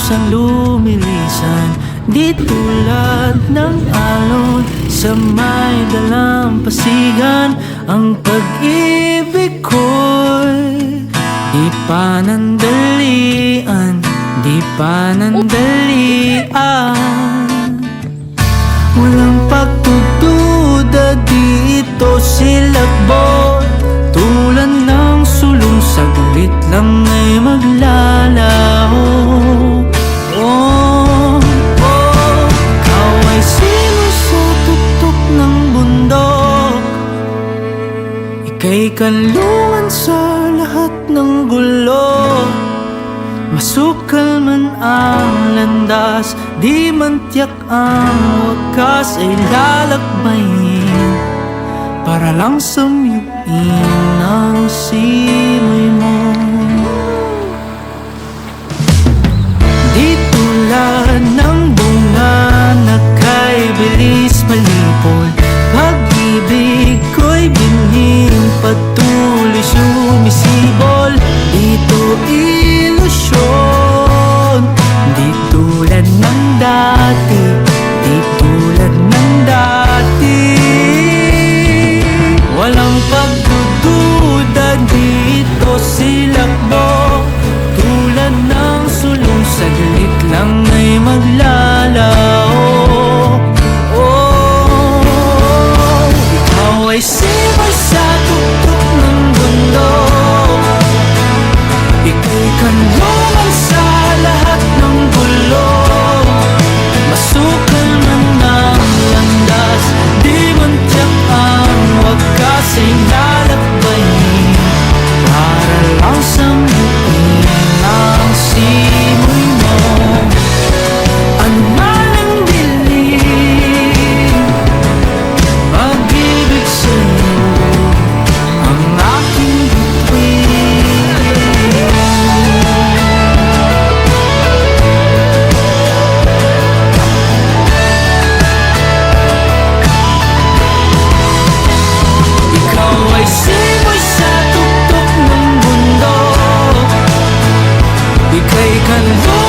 kusang lumilisan, di tulad ng alon sa may dalampasigan. Ang pag-ibig ko'y di panandalian, di panandalian. Walang pagdududa dito silakbo, tulad ng sulong saglit lang ay maglalaho. Oh, oh, ikaw ay sino sa tuktok ng bundok, ika'y kanlungan sa lahat ng gulo. Masukal man ang landas, di man tiyak ang wakas, ay lalakbayin para lang samyuin ang simoy mo. Di tulad ng bunga na kay bilis malipol, pag-ibig ko'y binhing patuloy sumisibol. Dito ilusyon, di tulad ng dati, di tulad ng dati. Walang pagdududa dito silakbo, tulad ng sulong saglit lang ay maglalaho. Oh, ikaw ay simoy sa tuktok ng bundok, ika'y kanlungan sa lahat ng gulo. Masukal man ang landas, di man tiyak ang wakas, ay lalakbayin para lang sambukin ang simoy mo. Ano man ang dilim, pag-ibig sa'yo ang aking bituin. Ikaw ay simoy sa tuktok ng bundok, ika'y kanlungan